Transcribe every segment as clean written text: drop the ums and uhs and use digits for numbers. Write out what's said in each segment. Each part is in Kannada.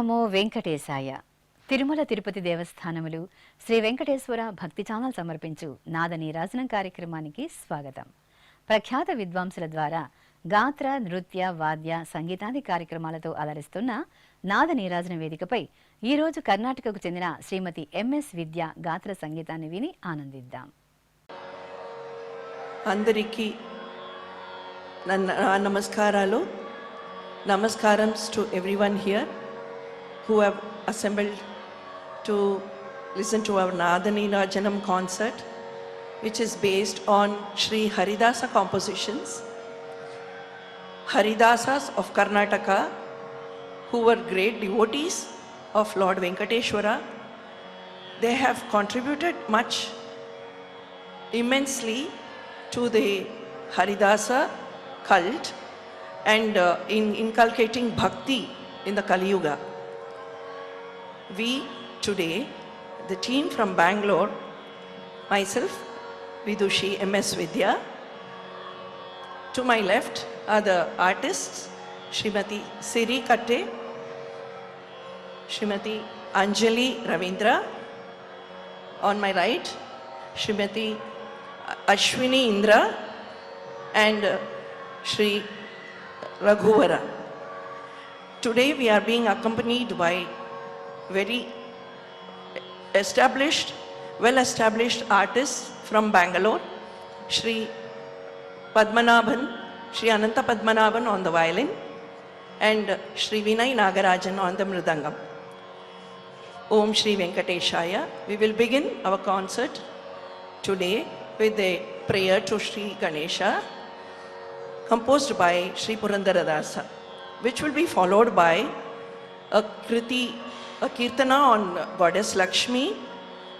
నమో వెంకటేశాయ. తిరుమల తిరుపతి దేవస్థానములు శ్రీ వెంకటేశ్వర భక్తి ఛానల్ సమర్పించు నాద నీరాజనం కార్యక్రమానికి స్వాగతం. ప్రఖ్యాత విద్వాంసుల ద్వారా గాత్ర, నృత్య, వాద్య, సంగీతాది కార్యక్రమాలతో అలరిస్తున్న నాద నీరాజన వేదికపై ఈరోజు కర్ణాటకకు చెందిన శ్రీమతి ఎంఎస్ విద్య గాత్ర సంగీతాన్ని విని ఆనందిద్దాం. అందరికీ నమస్కారాలు. Namaskarams to everyone here who have assembled to listen to our Nadani Rajanam concert, which is based on Sri Haridasa compositions. Haridasas of Karnataka, who were great devotees of Lord Venkateshwara, they have contributed much immensely to the Haridasa cult and in inculcating bhakti in the Kali Yuga. We today, the team from Bangalore, myself, Vidushi MS Vidya, to my left are the artists, Srimati Siri Katte, Srimati Anjali Ravindra, on my right, Srimati Ashwini Indra and Sri Raghuvara. Today we are being accompanied by very well-established artists from Bangalore, Sri Padmanabhan, Sri Ananta Padmanabhan on the violin and Sri Vinay Nagarajan on the mridangam. Om Shri Venkateshaya. We will begin our concert today with a prayer to Sri Ganesha, composed by Sri Purandaradasa, which will be followed by a kirtana on Goddess Lakshmi,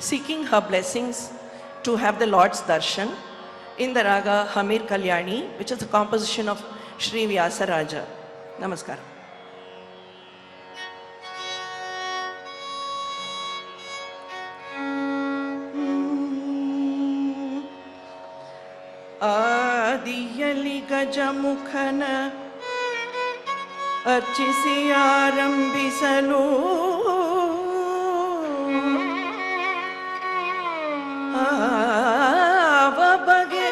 seeking her blessings to have the Lord's darshan in the raga Hamir Kalyani, which is a composition of Sri Vyasaraja. Namaskar. ಆದಿಯಲಿ ಗಜಮುಖನ ಅರ್ಚಿಸಿ ಆರಂಭಿಸಲು ಆವ ಬಗೆ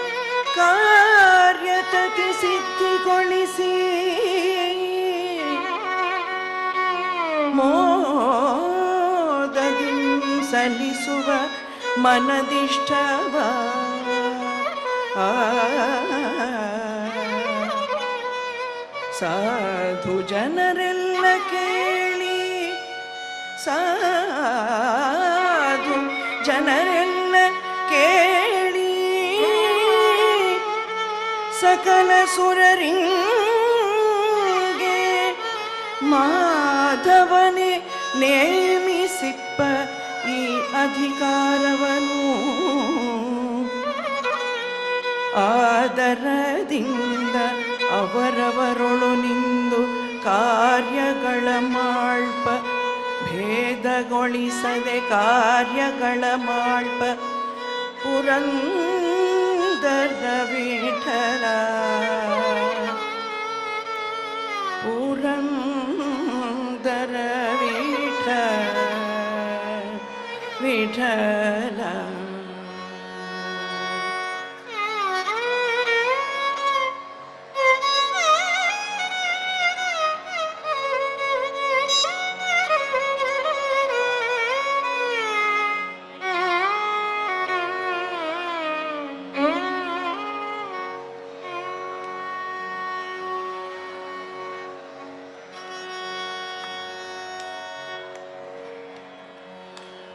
ಕಾರ್ಯತತಿ ಸಿದ್ಧಿಗೊಳಿಸಿ ಮೋದದಿ ಸಲ್ಲಿಸುವ ಮನದಿಷ್ಟವ ಸಾಧು ಜನರೆಲ್ಲ ಕೇಳಿ, ಸಾಧು ಜನರೆಲ್ಲ ಕೇಳಿ, ಸಕಲ ಸುರರಿಂಗೆ ಮಾಧವನೇ ನೇಮಿಸಿಪ್ಪ ಈ ಅಧಿಕಾರವನು. ಆದರದಿಂದ ಅವರವರೊಳು ನಿಂದು ಕಾರ್ಯಗಳ ಮಾಳ್ಪ, ಭೇದಗೊಳಿಸದೆ ಕಾರ್ಯಗಳ ಮಾಳ್ಪ ಪುರಂದರ ವಿಠಲ, ಪುರಂದರ ವಿಠಲ.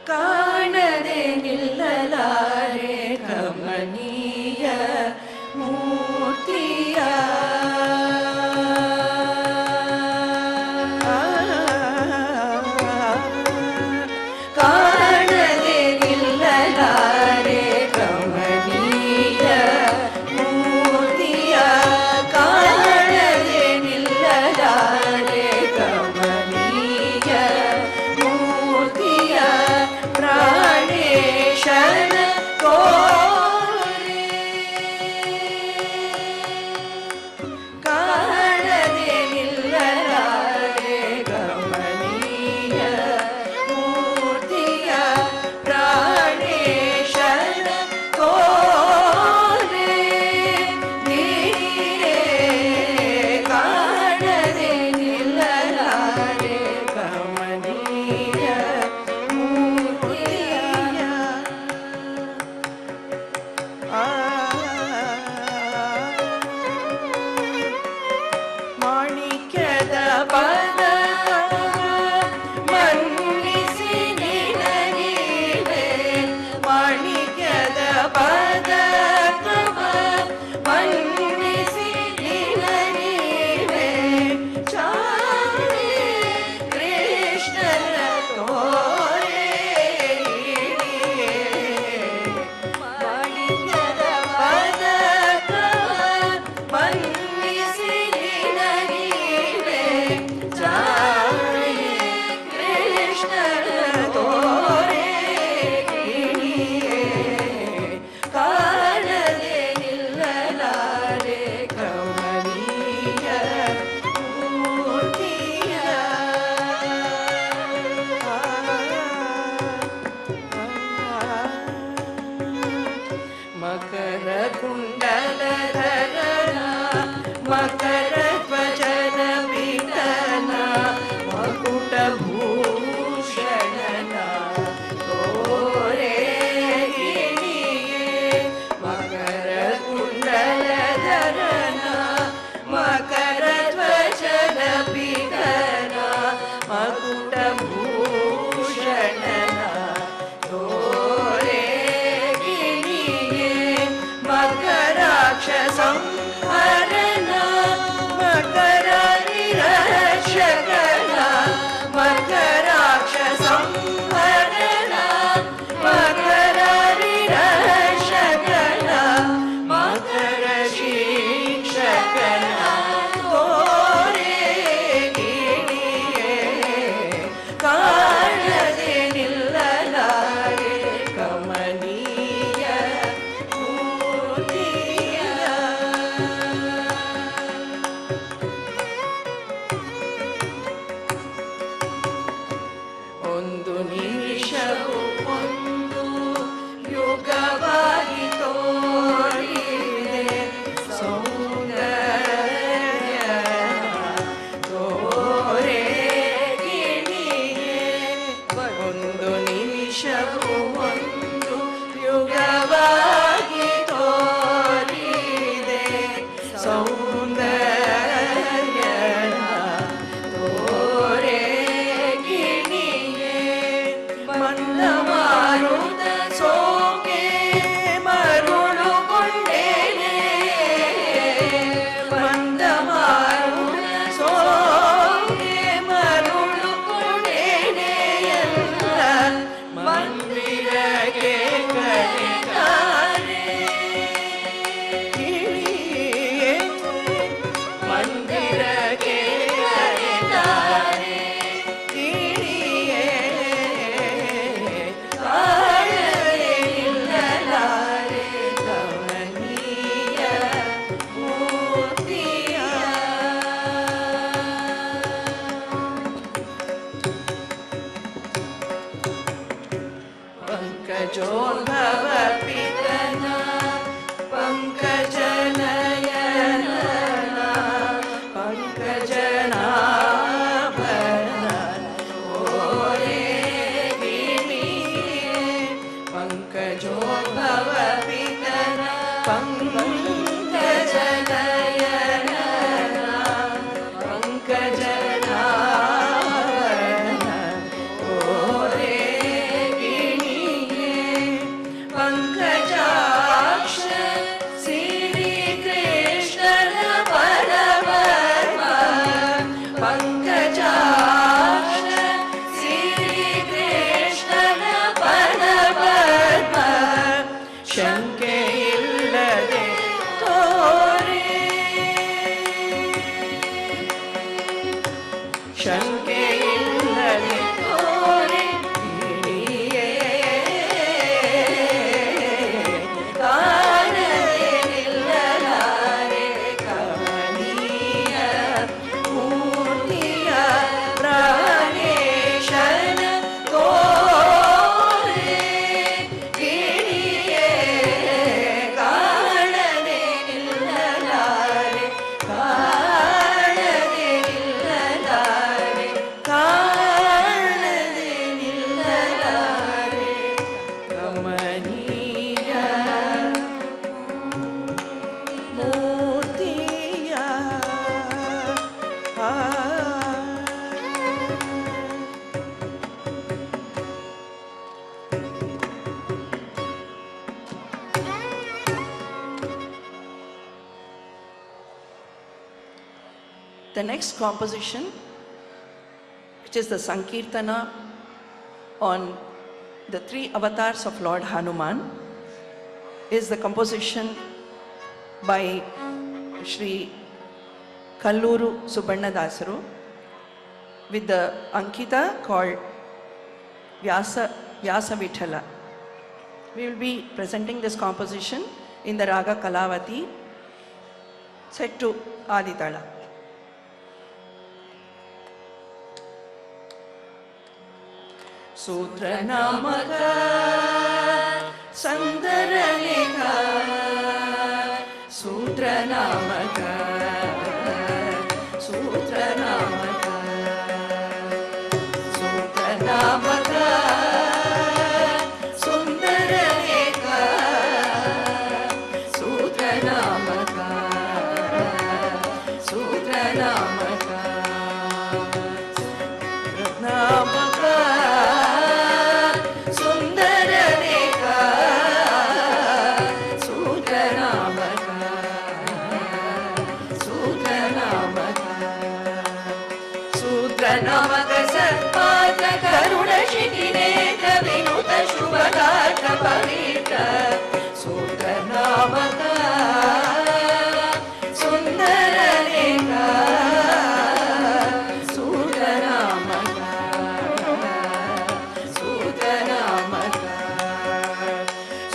ಕಾಣದೆ ನಿಲ್ಲದೆ ಮಕರ ಕುಂಡಲಧರನ ಮಕರ ಧ್ವಜನ ಪಿತನ ಮಕುಟ ಭೂಷಣನ ತೋರೆ ಗಿಣಿಯೇ ಮಕರ ಕುಂಡಲಧರನ ಮಕರ ಧ್ವಜನ ಪಿತನ ಮಕುಟ ಭೂಷಣನ ತೋರೆ ಗಿಣಿಯೇ ಮಕರಾಕ್ಷ ಸಂಹರಣ ಮಕರ ನಿರಶಕನ ಮಕರಾಕ್ಷ ಸಂಹರಣ ಮಕರ ನಿರಶಕನ ಮಕರ ಶಿಕ್ಷಕನ ತೋರೆ ಗಿಣಿಯೇ ಕಾಣದೆ ನಿಲ್ಲಲಾರೆ ಕಮನೀಯ ಮೂರ್ತಿಯ ಒಂದು ನಿಮಿಷವು ಒಂದು ಯುಗವಾಗಿ ತೋರಿದೆ ಸೌಂದರ್ಯ ತೋರೆ ಗಿಣಿಯೇ ಒಂದು ನಿಮಿಷವು ಒಂದು ಯುಗವಾಗಿ ತೋರಿದೆ ಸೌಂದರ್ಯ ತೋರೆ ಗಿಣಿಯೇ ಮಂದ ಮಾರುತ ಸೋಕೆ ಮರುಳುಕೊಂಡೇನೆ ಮಂದ ಮಾರುತ ಸೋಕೆ ಮರುಳುಕೊಂಡೇನೆ ಎಲ್ಲ ಮಂದಿರಗೆ ಕರೆತಾರೆ ಗಿಣಿಯೇ ಮಂದಿರಗೆ ಕರೆತಾರೆ ಗಿಣಿಯೇ ಕಾಣದೆ ನಿಲ್ಲಲಾರೆ ಕಮನೀಯ ಮೂರ್ತಿಯ ಪಂಕಜೋದ್ಭವ ಪಿತನ ಪಂಕಜನಯನ ಪಂಕಜನಾಭರಣ ಓರೆ ಗಿಣಿಯೇ ಪಂಕಜೋದ್ಭವ ಪಿತನ ಪಂಕಜನಯನ ಪಂಕಜನಾಭರಣ ಓರೆ ಗಿಣಿಯೇ ಪಂಕಜಾಕ್ಷ ಶ್ರೀ ಕೃಷ್ಣನ ಪರವರ್ಮ ಪಂಕಜಾಕ್ಷ ಶ್ರೀ ಕೃಷ್ಣನ ಪರವರ್ಮ ಶಂಕೆ ಇಲ್ಲದೆ ತೋರೆ ಶಂಕೆ ಇಲ್ಲದೆ ತೋರೆ ಗಿಣಿಯೇ ಕಾಣದೆ ನಿಲ್ಲಲಾರೆ ಕಮನೀಯ ಮೂರ್ತಿಯ ಪ್ರಾಣೇಶನ ತೋರೆ ಗಿಣಿಯೇ ಕಾಣದೆ ನಿಲ್ಲಲಾರೆ ಕಾಣದೆ ನಿಲ್ಲಲಾರೆ ಕಾಣದೆ ನಿಲ್ಲಲಾರೆ ಕಮನೀಯ ಮೂರ್ತಿಯ The next composition, which is the Sankirtana on the three avatars of Lord Hanuman, is the composition by Sri Kalluru Subbannadasaru with the Ankita called Vyasa Vithala. We will be presenting this composition in the Raga Kalavati, set to Aditala. सूत्र नामक संदर लिखा सूत्रनामक सूत्रनामक सूत्रनामक सुन्दरलेख सूत्रनामक सूत्रनामक नामक सुन्दरलेख सूत्रनामक सूत्रनामक सूत्रनामक सत्पात्र करुणशिखिनेत्र विनुत शुभगात्र पवित्र सूत्रनामक सुन्दरलेख सूत्रनामक सूत्रनामक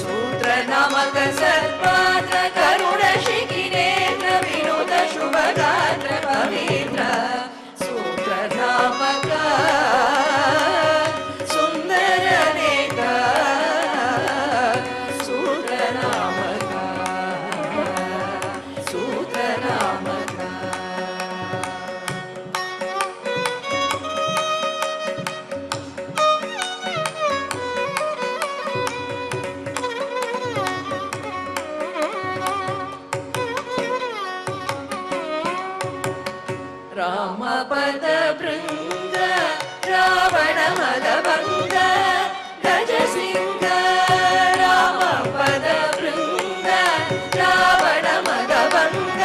सूत्रनामक सत्पात्र करुणशिखिनेत्र विनुत शुभगात्र पवित्र सूत्रनामक सुन्दरलेख सूत्रनामक सूत्रनामक रामपद भृङ्ग रावण मदभङ्ग गजसिंह रामपद भृङ्ग रावण मदभङ्ग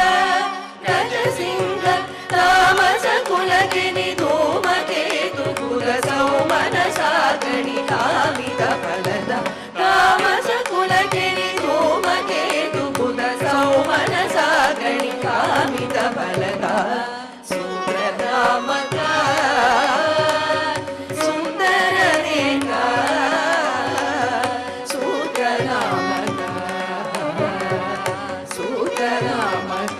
गजसिंह तामस कुलगिनि धूमकेतु कुल सौमन सागणि कामित फलद तामस कुलगिनि धूमकेतु कुल सौमन सागणि कामित फलद सूत्रनामक सुन्दरलेख सूत्रनामक सूत्रनामक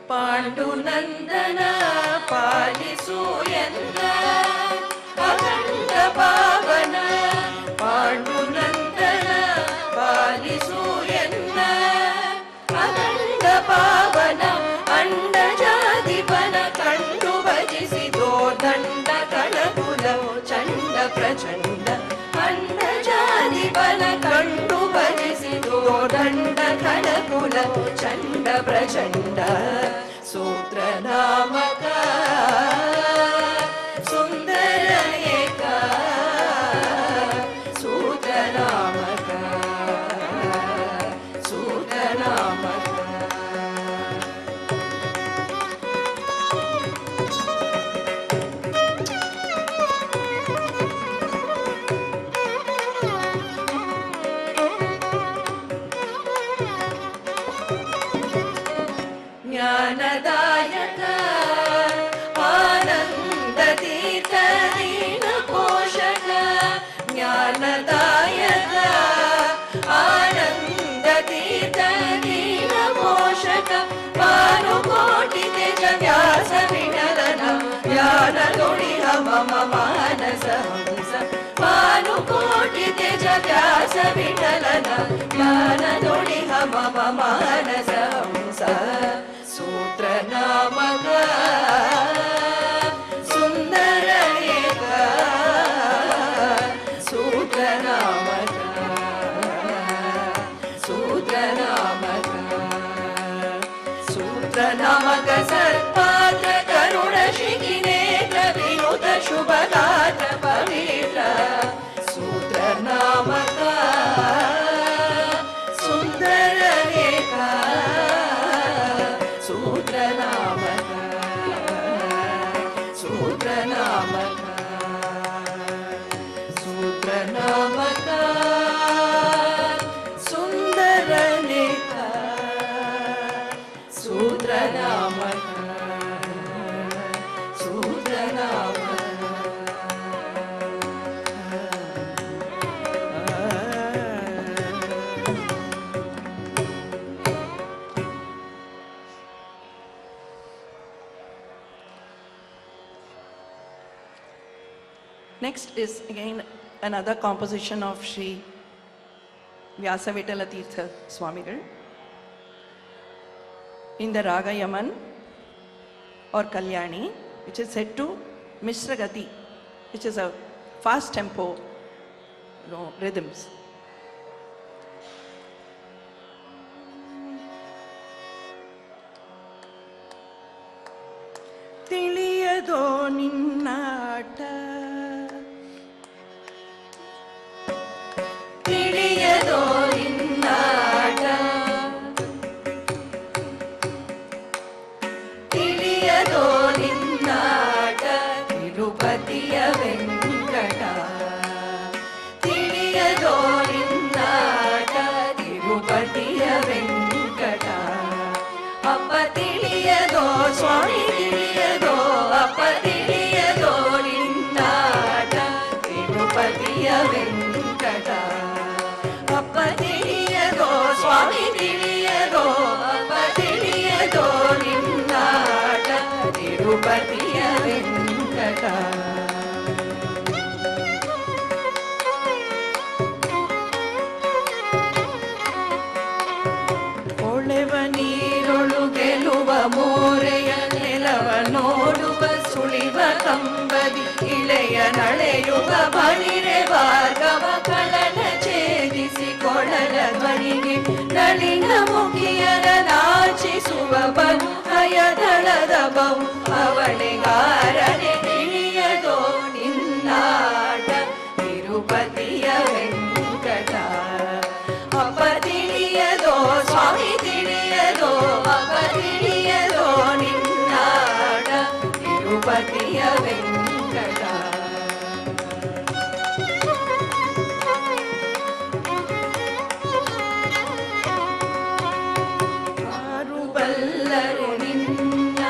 पाण्डुनन्दन पालिसु एन्न अखण्ड पावन पाण्डुनन्दन पालिसु एन्न अखण्ड पावन अण्डजाधिपन कंडु भजिसिदो दण्ड कणकुल चण्ड प्रचण्ड अण्डजाधिपन कंडु भजिसिदो दण्ड कणकुल चण्ड प्रचण्ड सूत्रनामक सुन्दरलेख सूत्रनामक सूत्रनामक ज्ञानदायक आनन्दतीर्थ दीन पोषक ज्ञानदायक आनन्दतीर्थ दीन पोषक भानुकोटि तेज व्यास विठलन ज्ञानदुणिह मम मानस हंस भानुकोटि तेज व्यास विठलन ज्ञानदुणिह मम मानस हंस सूत्रनामक सुन्दरलेख सूत्रनामक सूत्रनामक सूत्रनामक सत्पात्र करुणशिखिनेत्र विनुत शुभगात्र पवित्र सूत्रनामक सुन्दरलेख Next is again another composition of Sri Vyasavitala Tirtha Swamigal in the Raga Yaman or Kalyani, which is set to Mishra Gati, which is a fast tempo, rhythms. ತಿಳಿಯದೋ ನಿನ್ನಾಟ ತಿಳಿಯದೋ ನಿನ್ನಾಟ ತಿಳಿಯದೋ ನಿನ್ನಾಟ ತಿರುಪತಿಯ Venkata ತಿಳಿಯದೋ ನಿನ್ನಾಟ ತಿರುಪತಿಯ Venkata ಅಪ್ಪ ತಿಳಿಯದೋ ಸ್ವಾಮಿ ತಿಳಿಯದೋ ಅಪ್ಪ ತಿಳಿಯದೋ ನಿನ್ನಾಟ ತಿರುಪತಿಯ ವೆಂಕಟ ಅಪ್ಪ ತಿಳಿಯದೋ ಸ್ವಾಮಿ ತಿಳಿಯದೋ ಅಪ್ಪ ತಿಳಿಯದೋ ನಿನ್ನಾಟ ತಿರುಪತಿಯ ವೆಂಕಟ ಒಳೆವ ನೀರೊಳು ಗೆಲುವ ಮೋರೆಯ ನೆಲವ ನೋಡುವ ಸುಳಿವ ಕಂಬದಿ ಇಳೆಯ ನಳೆಯುವ ಬಳಿರೆ ಭಾರ್ಗವ ಕಳನ ಛೇದಿಸಿ ಕೊಳಲ ಧ್ವನಿಗೆ ನಳಿನ ಮುಖಿಯರ ನಾಚಿಸುವ ಬಹು ಹಯದಳದ ಬಹು ಅವಳಿಗಾರನೆ ತಿಳಿಯದೋ ನಿನ್ನಾಟ ತಿರುಪತಿಯ ವೆಂಕಟ ಅಪ್ಪ ತಿಳಿಯದೋ ಸ್ವಾಮಿ ತಿಳಿಯದೋ ಅಪ್ಪ ತಿಳಿಯದೋ ನಿನ್ನಾಟ ತಿರುಪತಿಯ ವೆಂಕಟ ಆರು ಬಲ್ಲರು ನಿನ್ನ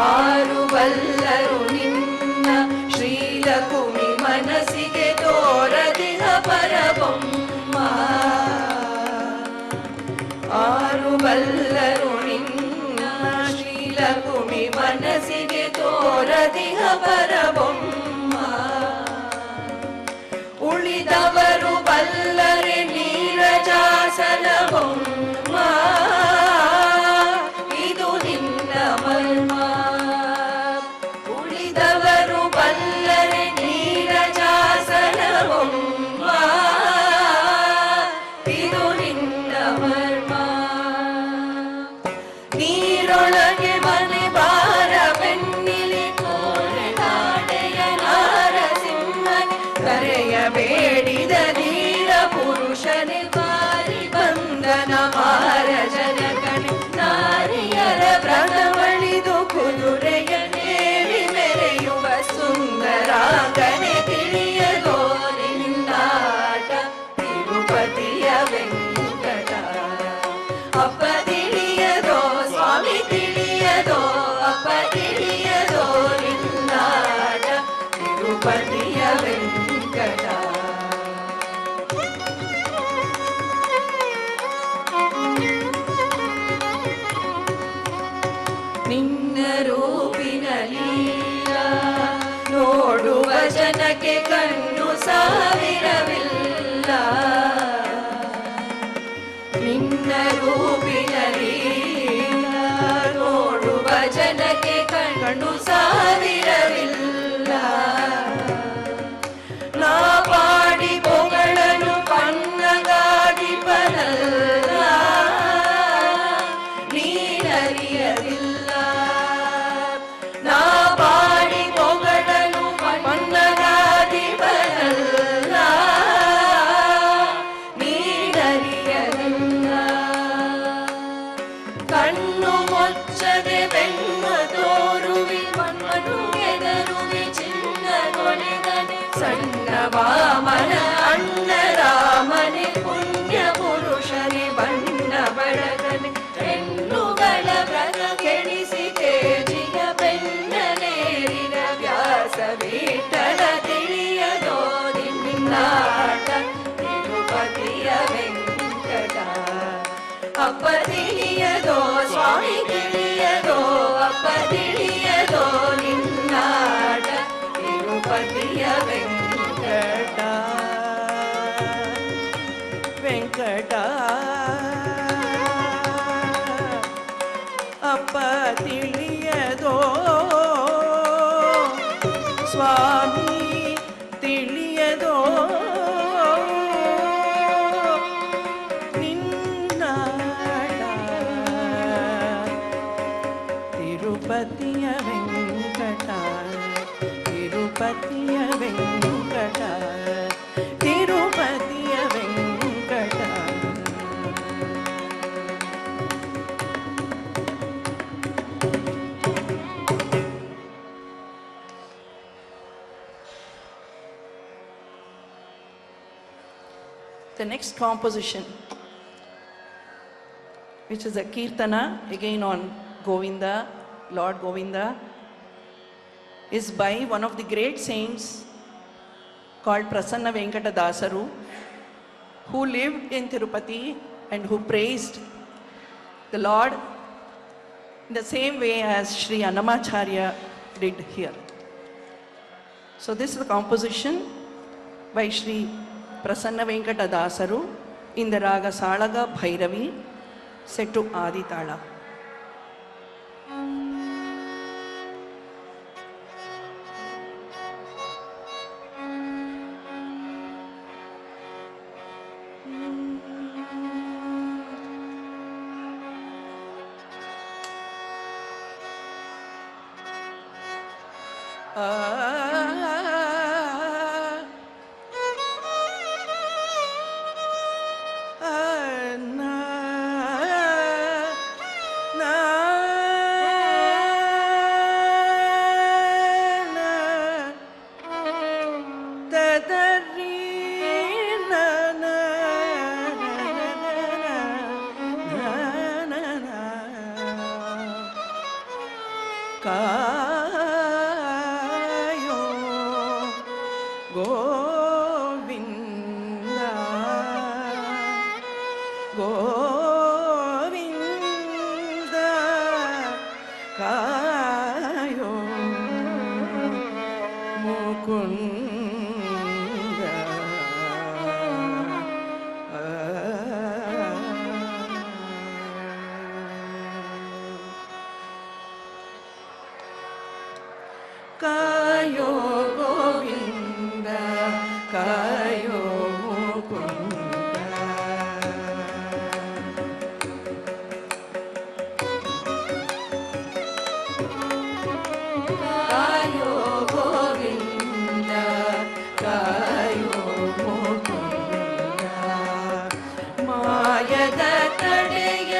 ಆರು ಬಲ್ಲರು ನಿನ್ನ ಶ್ರೀಲಕುಮಿ ಮನಸ್ಸಿಗೆ ತೋರದಿಹ ಪರಬೊಮ್ಮ ಆರು ಬಲ್ಲರು ನಿನ್ನ ಶ್ರೀಲಕುಮಿ ಮನಸ್ಸಿಗೆ ತೋರದಿಹ ಪರಬೊಮ್ಮ ಉಳಿದವರು ಬಲ್ಲರೆ ನೀರಜಾಸನ ಬೊಮ್ಮ ಇದು ನಿನ್ನ ಮರ್ಮ ಉಳಿದವರು ಬಲ್ಲರೆ ನೀರಜಾಸನ ಬೊಮ್ಮ ಇದು ನಿನ್ನ ಮರ್ಮ ನೀರೊಳಗೆ ಮನೆ ಬಾರ ಬೆನ್ನಿಲಿ ಕೋರೆ ನಾಡೆಯ ನಾರಸಿಂಹನೆ ಕರೆಯ ಬೇಡಿದ ಧೀರ ಪುರುಷನೆ ಬಾರಿ ಬಂದನ ಮಾರ ಜನಕನೆ ನಾರಿಯರ ವ್ರತವಳಿದು ಕುದುರೆಯ ನೇರಿ ಮೆರೆಯುವ ಸುಂದರಾಂಗನೆ ತಿಳಿಯದೋ ನಿನ್ನಾಟ ತಿರುಪತಿಯ ವೆಂಕಟ ಅಪ್ಪ ತಿಳಿಯದೋ ಸ್ವಾಮಿ ತಿಳಿಯದೋ ಅಪ್ಪ ತಿಳಿಯದೋ ನಿನ್ನಾಟ ತಿರುಪತಿಯ ವೆಂಕಟ ನಿನ್ನ ರೂಪಿನ ಲೀಲಾ ನೋಡುವ ಜನಕ್ಕೆ ಕಣ್ಣು ಸಾವಿರವಿಲ್ಲ ನಿನ್ನ ರೂಪಿನ ಲೀಲಾ ನೋಡುವ ಜನಕ್ಕೆ ಕಣ್ಣು ಸಾವಿರವಿಲ್ಲ ನಾ ಪಾಡಿ ಪೊಗಳನು ಪನ್ನಗಾಗಿ ಬರಲ್ಲ ನೀನರಿಯದಿಲ್ಲ ನಾ ಪಾಡಿ ಪೊಗಳನು ಪನ್ನಗಾಗಿ ಬರಲ್ಲ ನೀನರಿಯದಿಲ್ಲ ಕಣ್ಣು ಮುಚ್ಚದೆ ಬೆನ್ನು ತೋರುವಿ ಮಣ್ಣು ಎದರುವಿ ಚಿನ್ನಗೊಳಿಗನೆ ಸಣ್ಣ ವಾಮನ ಅಣ್ಣ ರಾಮನೆ ಪುಣ್ಯ ಪುರುಷನೆ ಬಣ್ಣ ಬಡಗನೆ ಹೆಣ್ಣುಗಳ ವ್ರತ ಕೆಡಿಸಿ ತೇಜಿಯ ಬೆನ್ನನೇರಿನ ವ್ಯಾಸವೀಠಲ ತಿಳಿಯದೋ ನಿನ್ನಾಟ ತಿರುಪತಿಯ ವೆಂಕಟ ಅಪ್ಪ ತಿಳಿಯದೋ ಸ್ವಾಮಿ ತಿಳಿಯದೋ ಅಪ್ಪ ತಿಳಿಯದೋ ತಿರುಪತಿಯ ವೆಂಕಟ ವೆಂಕಟ ಅಪ್ಪ ತಿಳಿಯದೋ ಸ್ವಾಮಿ ತಿಳಿಯದೋ ನಿನ್ನಾಡ ತಿರುಪತಿಯ Venkata ತಿರುಪತಿಯ Venkata ತಿರುಪತಿಯ Venkata. The next composition, which is a Kirtana, again on Govinda, Lord Govinda, is by one of the great saints called Prasanna Venkata Dasaru, who lived in Tirupati and who praised the Lord in the same way as Sri Annamacharya did here. So this is the composition by Sri Prasanna Venkata Dasaru in the Raga Salaga Bhairavi, set to Adi Tala. ಕಾಯೋ ಗೋವಿಂದ ಗೋವಿಂದ ಕಾಯೋ ಮುಕುಂದ ಕಾಯೋ ಗೋವಿಂದ ಕಾಯೋ ಮುಕುಂದ. ಕಾಯೋ ಗೋವಿಂದ ಕಾಯೋ ಮುಕುಂದ. ಮಾಯದ ತಡೆಯ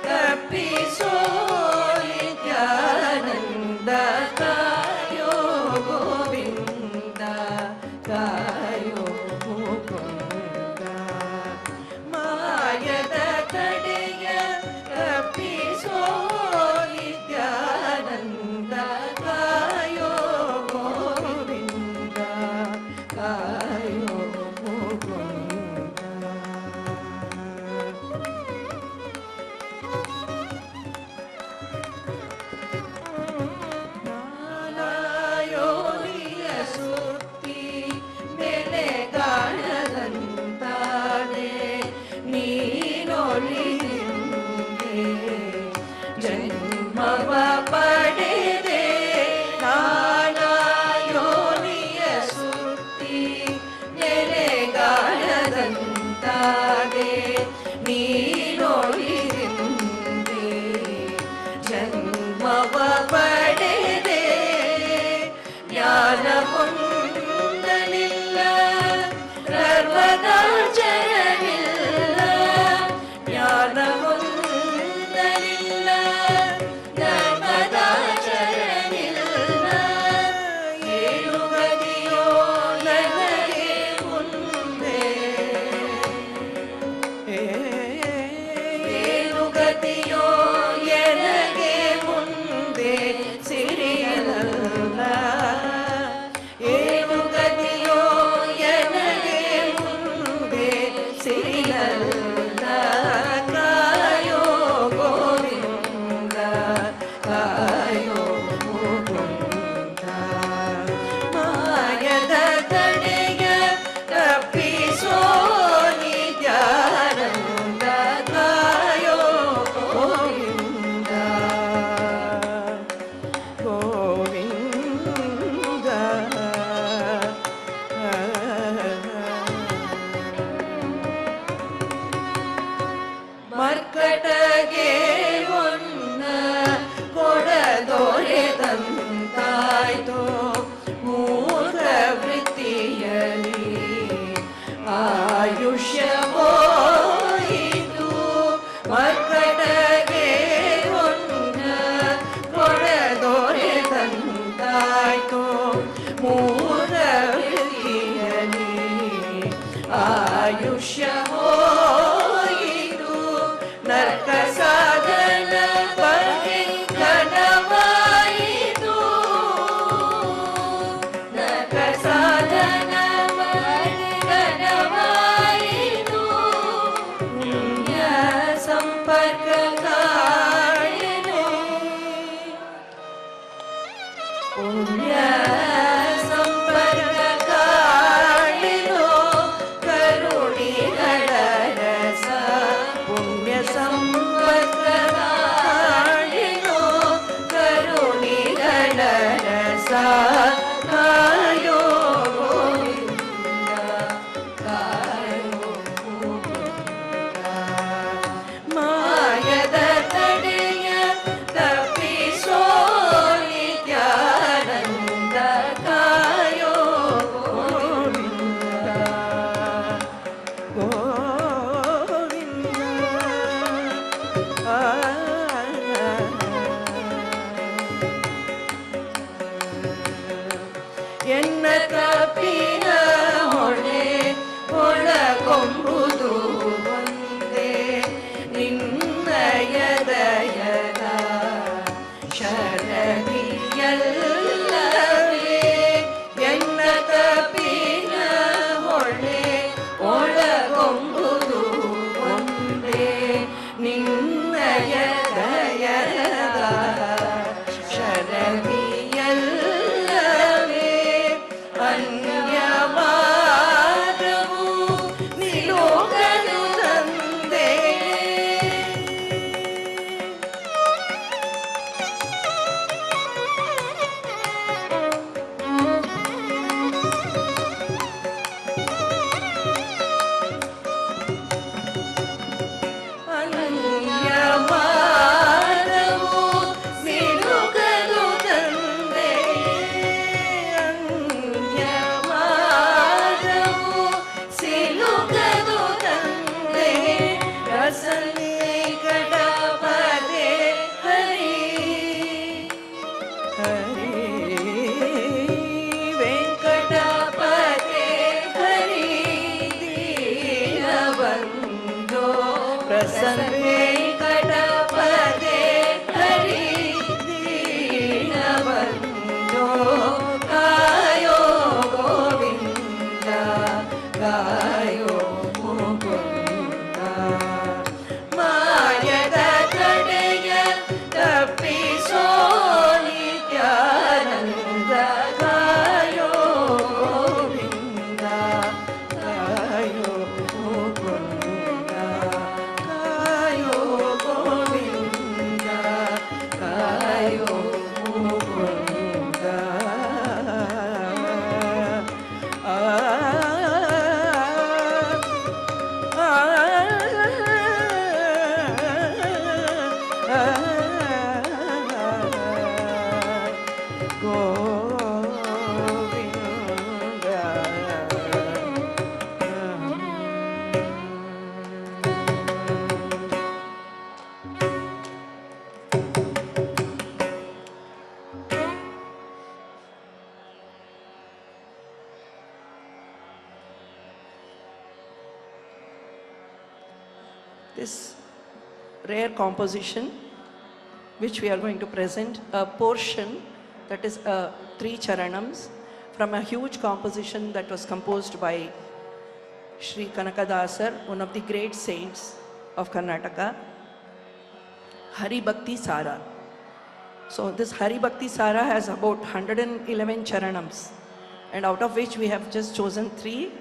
ತಪ್ಪಿಸೋ ನಿತ್ಯಾನಂದ ಕಾಯೋ ಗೋವಿಂದ ಕಾಯೋ ಒನ್ನ ಕೊಡದೊರೆ ತಂತಾಯ್ತು ಮೂಲ ವೃತ್ತಿಯಲಿ ಆಯುಷ್ಯ ಹೋಯಿತು ಮಕ್ಕಳಿಗೆ ಒನ್ನ ಕೊಡದೊರೆ ತಂತಾಯ್ತು ಮೂಲ ವೃತ್ತಿಯಲಿ ಆಯುಷ್ಯ ಹೋಯಿತು ನರಕ ಸಾಧನ ಬಗೆ ಘನವಾಯಿತು ನರಕ ಸಾಧನ ಬಗೆ ಘನವಾಯಿತು ಪುಣ್ಯ ಸಂಪರ್ಕ ಕಾಯಿಲೆ ಪುಣ್ಯ ಸಂಪರ್ಕ ಕಾಯಿಲು ಕರುಣಿಗಳ ರಸ ಪುಣ್ಯ ಸಂಪರ್ಕ ಕಾಯಿಲು ಕರುಣಿಗಳ ರಸ ಕಾಯೋ ಗೋವಿಂದ ಕಾಯೋ ಗೋವಿಂದ ಮಾಯದ ತಡೆಯ ತಪ್ಪಿಸೋ ನಿತ್ಯಾನಂದ ಕಾಯೋ ಗೋವಿಂದ ಗೋವಿಂದ ಎನ್ನ ತಪ್ಪಿನ ಹೊಣೆ ಒಳಗೊಂಬುದು ಒಂದೇ ನಿನ್ನಯ ದಯದ ಶರಣಿಯಲ್ಲವೇ ಎನ್ನ ತಪ್ಪಿನ ಹೊಣೆ ಒಳಗೊಂಬುದು ಒಂದೇ ನಿನ್ನಯ ದಯದ ಶರಣಿಯಲ್ಲವೇ ಅನ್ಯವಾದವು ನಿಲೋಕನು ತಂದೆ ಅನ್ಯವಾದವು ನಿಲೋಕನು ತಂದೆ ಅನ್ಯವಾದವು ಸಿಲುಕದು ತಂದೆ ರಸನಿಕಟ ಪದೇ ಹರಿ ಹರಿ ವೆಂಕಟಪದೇ ಹರಿ ದೀನಬಂಧೋ ಪ್ರಸನ್ನ ವೆಂಕಟಪದೇ ಹರಿ ದೀನಬಂಧೋ ಕಾಯೋ ಗೋವಿಂದ ಕಾಯೋ ಮುಕುಂದ ಮಾಯದ ತಡೆಯ ತಪ್ಪಿಸೋ ನಿತ್ಯಾನಂದ ಕಾಯೋ ಗೋವಿಂದ ಕಾಯೋ ಮುಕುಂದ ಕಾಯೋ ಗೋವಿಂದ ಕಾಯೋ ಮುಕುಂದ ಆ This rare composition which we are going to present, a portion that is 3 charanams from a huge composition that was composed by Sri Kanakadasar, one of the great saints of Karnataka, Hari Bhakti Sara. So this Hari Bhakti Sara has about 111 charanams, and out of which we have just chosen 3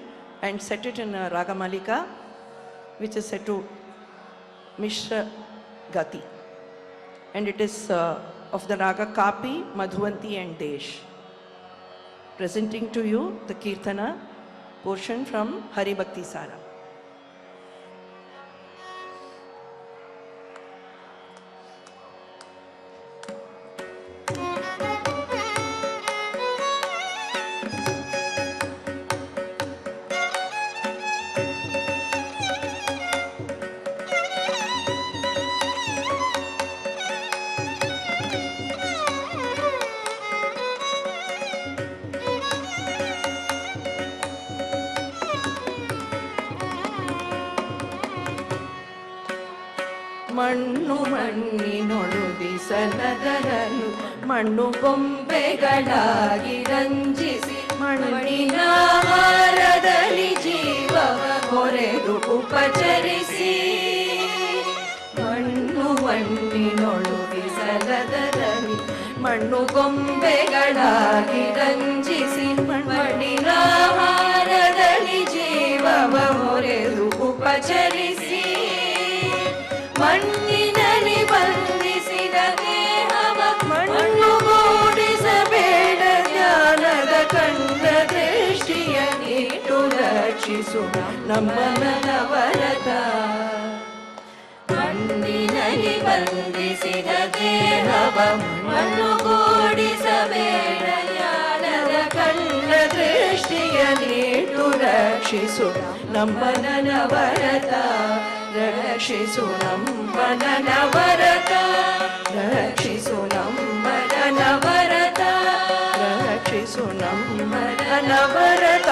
and set it in a Raga Malika, which is set to Mishra Gati. And it is of the Raga Kapi, Madhuvanti and Desh. Presenting to you the Kirtana portion from Hari Bhakti Sara. ಮಣ್ಣು ಮಣ್ಣಿನೊಳುದಿಸಲದರಲು ಮಣ್ಣು ಗೊಂಬೆಗಳಾಗಿ ರಂಜಿಸಿ ಮಣ್ಣಿನ ಹಾರದಲ್ಲಿ ಜೀವವ ಹೊರೆದು ಉಪಚರಿಸಿ ಮಣ್ಣು ಮಣ್ಣಿನೊಳುದಿಸಲದರಲು ಮಣ್ಣು ಗೊಂಬೆಗಳಾಗಿ ರಂಜಿಸಿ ಮಣ್ಣಿನ ಹಾರದಲ್ಲಿ ಜೀವವ ಹೊರೆದು ಉಪಚರಿಸಿ ಮಣ್ಣಿನಲ್ಲಿ ಬಂಧಿಸಿದ ದೇಹವ ಮಣ್ಣುಗೂಡಿಸಬೇಡ ಜ್ಞಾನದ ಕಣ್ಣ ದೃಷ್ಟಿಯ ನೀಟು ರಕ್ಷಿಸು ನಮ್ಮ ನವರತ ಮಣ್ಣಿನಲ್ಲಿ ಬಂಧಿಸಿದ ದೇಹವ ಮಣ್ಣುಗೂಡಿಸಬೇಡ ಜ್ಞಾನದ ಕಣ್ಣ ದೃಷ್ಟಿಯ ನೀಟು ರಕ್ಷಿಸು ನಮ್ಮ ನವರತ ರಕ್ಷಿಸು ನಮ್ಮ ನವರತ ರಕ್ಷಿಸು ನಮ್ಮ ನವರತ ರಕ್ಷಿಸು ನಮ್ಮ ನವರತ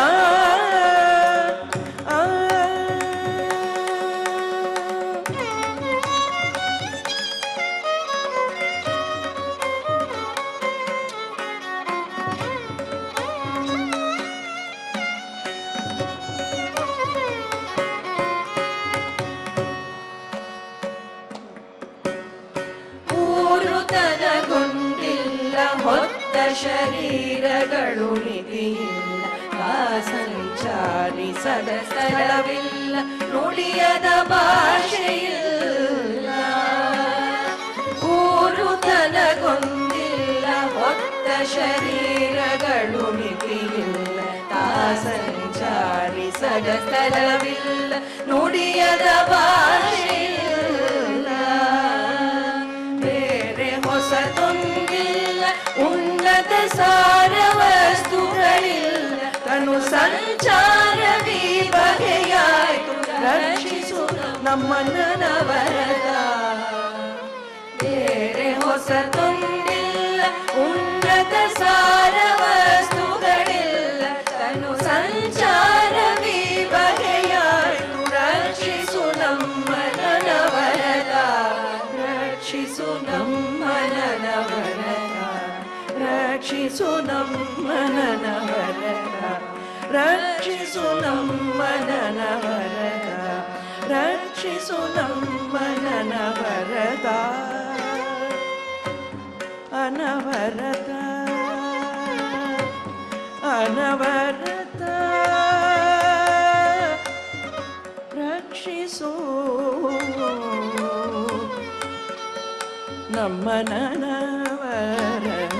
ಹೊತ್ತ ಶರೀರಗಳು ನಿಧಿಯಿಲ್ಲ ಸಂಚಾರಿಸದ ಸ್ಥಳವಿಲ್ಲ ನುಡಿಯದ ಭಾಷೆಯಿಲ್ಲ ಊರುತನಗೊಂದಿಲ್ಲ ಹೊತ್ತ ಶರೀರಗಳು ನಿಧಿಯಿಲ್ಲ ಸಂಚಾರಿಸದ ಸ್ಥಳವಿಲ್ಲ ನುಡಿಯದ ಭಾಷೆಯಿಲ್ಲ ಬೇರೆ ಹೊಸತೊಂದಿಲ್ಲ ಉನ್ನತ ಸಾರ ವಸ್ತುಗಳಿಲ್ಲ ತನು ಸಂಚಾರವೀ ಬಗೆಯಾಯ್ತು ರಕ್ಷಿಸು ನಮ್ಮ ನವರತ ಬೇರೆ ಹೊಸತೊಂದಿಲ್ಲ ಉನ್ನತ ಸಾರ ವಸ್ತುಗಳಿಲ್ಲ ತನು ಸಂಚಾರವೀ ಬಗೆಯಾಯ್ತು ರಕ್ಷಿಸು ನಮ್ಮ ನವರತ ರಕ್ಷಿಸು ನಮ್ಮ ನವರತ ರಕ್ಷಿಸು ನಮ್ಮ ನವರತ ರಕ್ಷಿಸು ನಮ್ಮ ನವರತ ರಕ್ಷಿಸು ನಮ್ಮ ನವರತ ಅನವರತ ಅನವರತ ರಕ್ಷಿಸು ನಮ್ಮ ನವರತ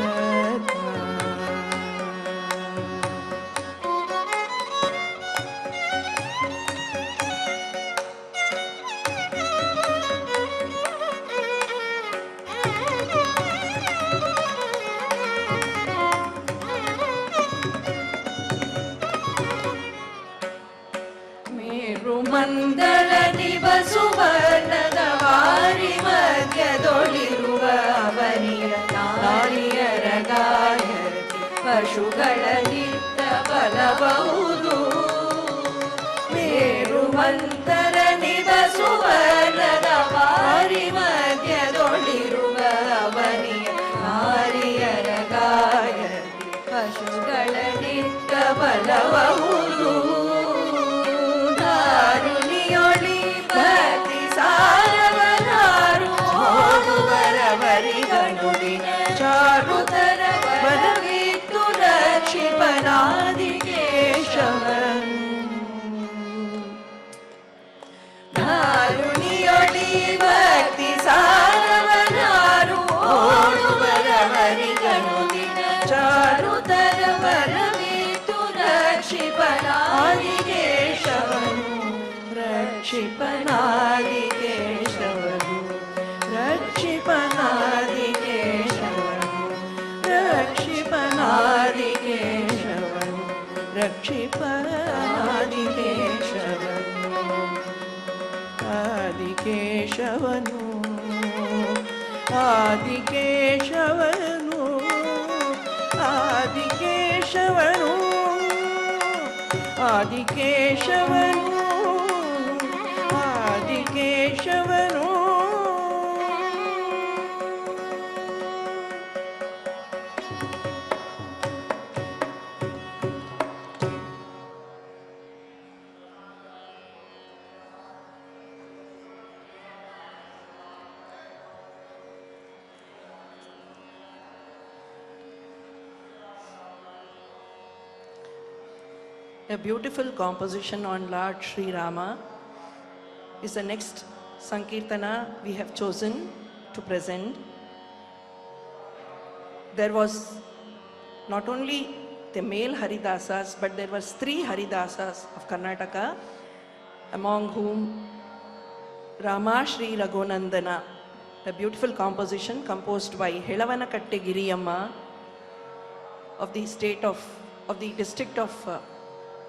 ಮಂದಳ ನಿಬಸುವರ್ಣದ ವಾರಿ ಮಧ್ಯದೊಳಿರುವ ಅವನಿಯ ನಾರಿಯರ ಗಾಯತಿ ಪಶುಗಳ ನಿತ್ತ ಬಲಬಹುದು ಮೇರು ಮಂದರ ನಿಬಸುವರ್ಣದ ವಾರಿ ಮಧ್ಯದೊಳಿರುವ ಅವನಿಯ ನಾರಿಯರ ಗಾಯತಿ ಪಶುಗಳ ನಿತ್ತ ಬಲಬಹುದು ಭಕ್ತಿ ಸಾರವನಾರು ಓದುವರವರಿಗನುದಿನ ಚಾರುತರ ಬರವಿತ್ತು ರಕ್ಷಿಪನಾದಿ ಕೇಶವನ್ ಧಾರುಣಿಯೊಳಿ ಭಕ್ತಿ ಸಾರವನಾರು ಓದುವರವರಿಗನುದಿನ ಚಾರುತರ ಬರವಿತ್ತು ರಕ್ಷಿಪನಾದಿ Keshavan ರಕ್ಷಿಪನಾದಿ ಕೇಶವನು ರಕ್ಷಿಪನಾದಿ ಕೇಶವನು ರಕ್ಷಿಪನಾದಿ ಕೇಶವನು ರಕ್ಷಿಪನಾದಿ ಕೇಶವನು ಆದಿಕೇಶವನು ಆದಿಕೇಶವನು ಆದಿಕೇಶವನು ಆದಿಕೇಶವನು ಆದಿಕೇಶವನು A beautiful composition on Lord Sri Rama is the next Sankirtana we have chosen to present. There was not only the male Haridasas, but there was 3 Haridasas of Karnataka, among whom Rama Shri Raghunandana, a beautiful composition composed by Helavanakatte Giriyamma of the district of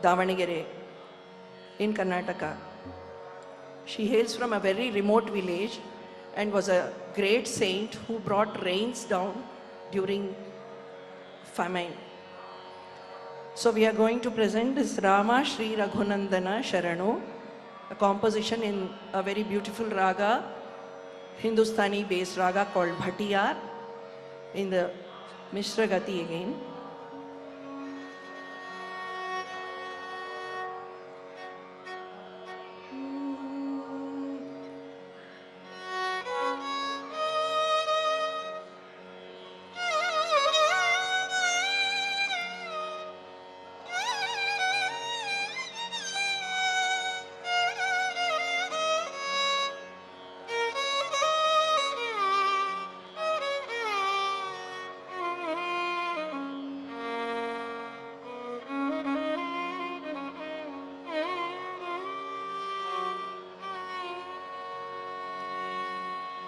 Davanagere in Karnataka. She hails from a very remote village and was a great saint who brought rains down during famine. So we are going to present this Rama Shri Raghunandana Sharanu, a composition in a very beautiful raga, Hindustani based raga called Bhatiyar, in the Mishra Gati again.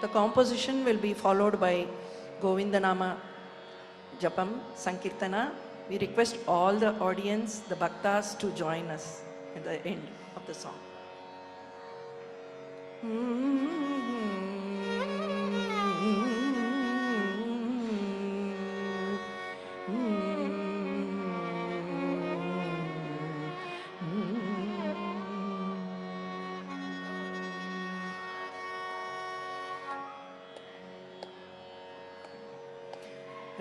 The composition will be followed by Govindanama Japam Sankirtana. We request all the audience, the bhaktas, to join us at the end of the song.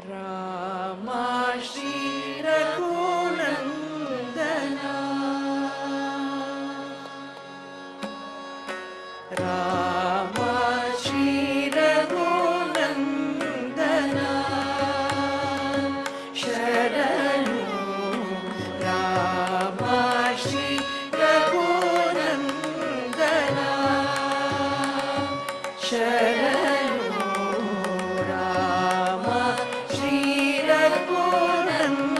Rama Shri Raghunandana, Rama Shri Raghunandana, Sharanu, Rama Shri Raghunandana, Sharanu, Rama Shri Raghunandana.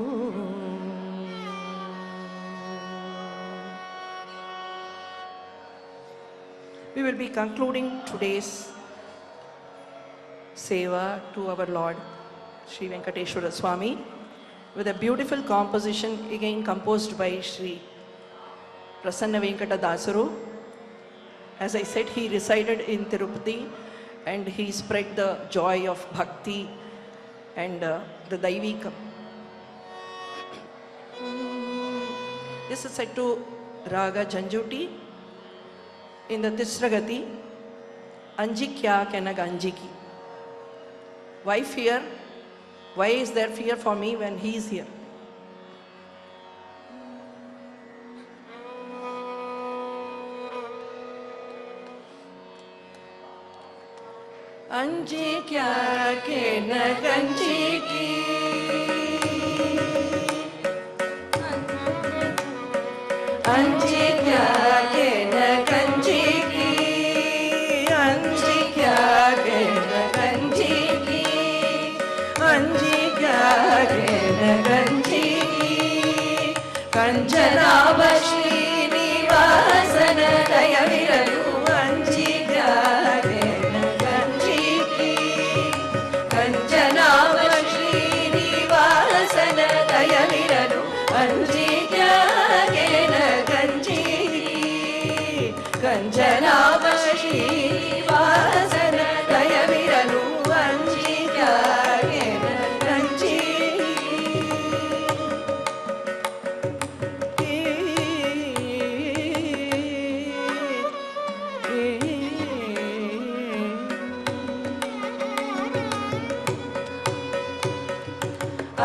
We will be concluding today's Seva to our Lord Sri Venkateshwara Swami with a beautiful composition again composed by Sri Prasanna Venkata Dasaru. As I said, he resided in Tirupati and he spread the joy of bhakti and the Daivika. This is set to Raga Janjuti in the Tisragati, Anjikya Kenaganjiki. Why fear? Why is there fear for me when he is here? Anjikya Kenaganjiki, Anjikya Kenaganjiki, Anjikya Kenaganjiki, Anjikya Kenaganjiki, Kanjanava Srinivasana Dayaviradu, Anjikya Kenaganjiki, Kanjanava Srinivasana Dayaviradu, Anjikya Kenaganjiki, Kanjanava Srinivasana Dayaviradu, Anjikya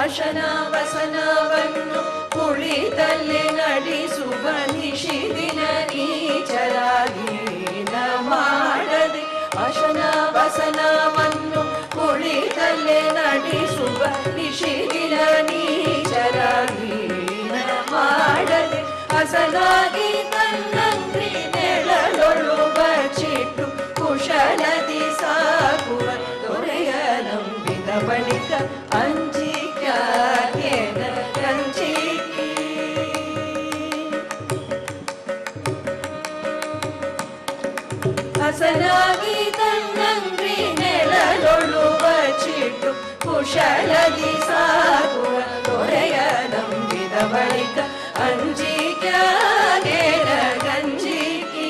ಅಶನ ವಸನವನ್ನು ಕುಳಿತಲ್ಲಿ ನಡೆಸುವ ನಿಶಿದಿನ ನೀಚರಾಗಿ ಮಾಡದೆ, ಅಶನ ವಸನವನ್ನು ಕುಳಿತಲ್ಲಿ ನಡೆಸುವ ನಿಶಿದಿನ ನೀಚರಾಗಿ ಮಾಡದೆ, ಹಸನಾಗಿ ತನ್ನಂಗ್ರಿ ನೆಳಲೊಳು ಬಚ್ಚಿಟ್ಟು ಕುಶಲದಿ ಸಾಕುವ ದೊರೆಯ ನಂಬಿದ ಬಳಿಕ ಅಂಜಿಕ್ಯ ಕೆನಗಂಜಿಕಿ, ಹಸನಾಗಿ ತನ್ನಂಗ್ರಿ ನೆಳಲೊಳು ಬಚ್ಚಿಟ್ಟು ಕುಶಲದಿ ಸಾಕುವ ದೊರೆಯ ನಂಬಿದ ಬಳಿಕ ಅಂಜಿಕ್ಯ ಕೆನಗಂಜಿಕಿ,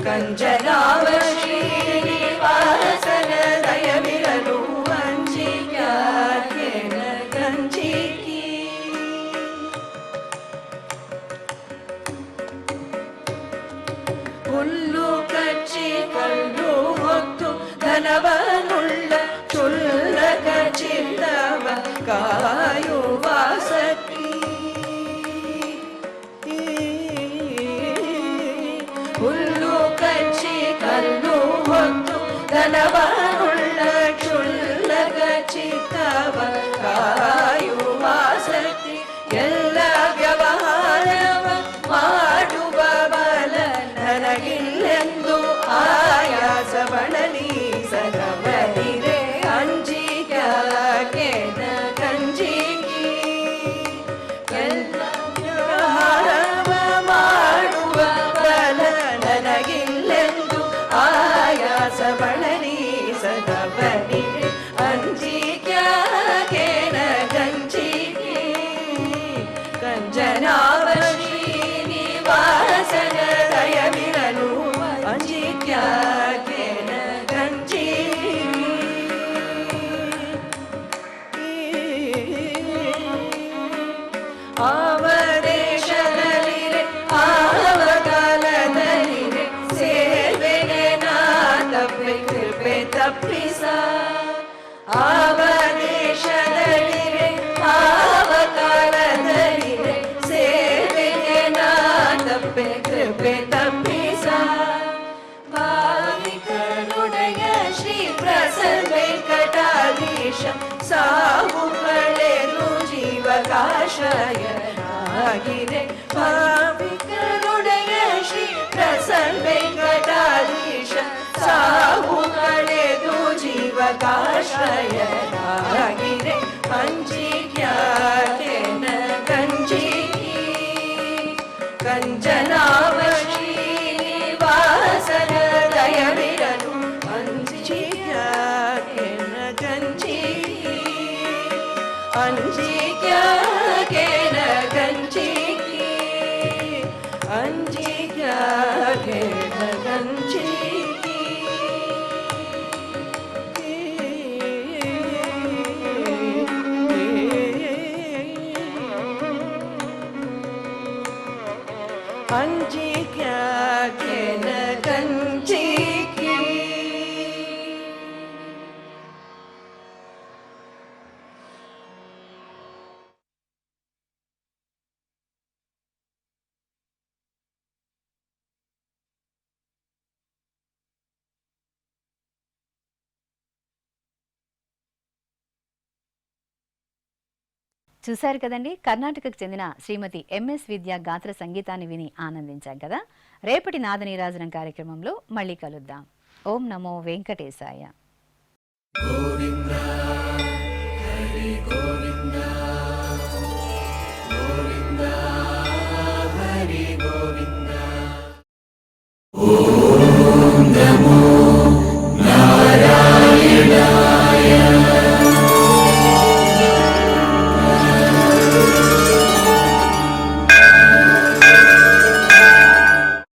ಕಂಜನಾವ ಶ್ರೀನಿವಾಸನ ದಯವಿರಲು ಅಂಜಿಕ್ಯ ಕೆನಗಂಜಿಕಿ. ಹುಲ್ಲು ಕಚ್ಚಿ ಕಲ್ಲು ಹೊತ್ತು ಧನವನುಳ್ಳ ಕ್ಷುಲ್ಲಕ ಚಿತ್ತವ ಕಾಯುವ ಸಖಿ, ಹುಲ್ಲು ಕಚ್ಚಿ ಕಲ್ಲು ಹೊತ್ತು ಧನವನುಳ್ಳ ಕ್ಷುಲ್ಲಕ ಚಿತ್ತವ ಕಾಯುವ ಸಖಿ, ಎಲ್ಲ ವ್ಯವಹಾರವ ಮಾಡುವ ಬಲ ನನಗಿಲ್ಲೆಂದು ಆಯಾಸ ಬಳಲಿ ಸಗವರಿರೆ ಅಂಜಿಕ್ಯ ಕೆನಗಂಜಿಕಿ, ಎಲ್ಲ ವ್ಯವಹಾರವ ಮಾಡುವ ಬಲ ನನಗಿಲ್ಲೆಂದು ಆಯಾಸ ಬಳಲಿ ಸಗವರಿರೆ ಅಂಜಿಕ್ಯ ಕೆನಗಂಜಿಕಿ, ಕಂಜನಾವ ಶ್ರೀನಿವಾಸನ ದಯವಿರಲು ಅಂಜಿಕ್ಯ ಕೆನಗಂಜಿಕಿ. ಆವ ದೇಶದಲ್ಲಿರೆ ಆವ ಕಾಲದಲ್ಲಿರೆ ಸೇವೆಗೆ ನಾ ತಪ್ಪೆ ಕೃಪೆ ತಪ್ಪಿಸ, ಆವ ದೇಶದಲ್ಲಿರೆ ಆವ ಕಾಲದಲ್ಲಿರೆ ಸೇವೆಗೆ ನಾ ತಪ್ಪೆ ಕೃಪೆ ತಪ್ಪಿಸ, ಭಾವಿಕರುಡೆಯ ಶ್ರೀ ಪ್ರಸನ್ನ ವೆಂಕಟಾಧೀಶ ಸಾವು ಕಳೆದು ಜೀವಕಾಶಯನಾಗಿದೆ, ಭಾವಿಕರುಡೆಯ ಶ್ರೀ ಪ್ರಸನ್ನ ವೆಂಕಟಾಧೀಶ ಸಾವು ಕಳೆದು ಜೀವಕಾಶಯನಾಗಿದೆ, अंजी क्या के न कंजी की कंचनावशी निवासन दयविरनु अंजी क्या के न कंजी की अंजी क्या के न कंजी की अंजी क्या के न कंजी अंजी क्या के न कंजी की. చూశారు కదండి, కర్ణాటకకు చెందిన శ్రీమతి ఎంఎస్ విద్య గాత్ర సంగీతాన్ని విని ఆనందించాం కదా. రేపటి నాదనీరాజనం కార్యక్రమంలో మళ్ళీ కలుద్దాం. ఓం నమో వెంకటేశాయ. గోవింద హరి గోవింద గోవింద హరి గోవింద.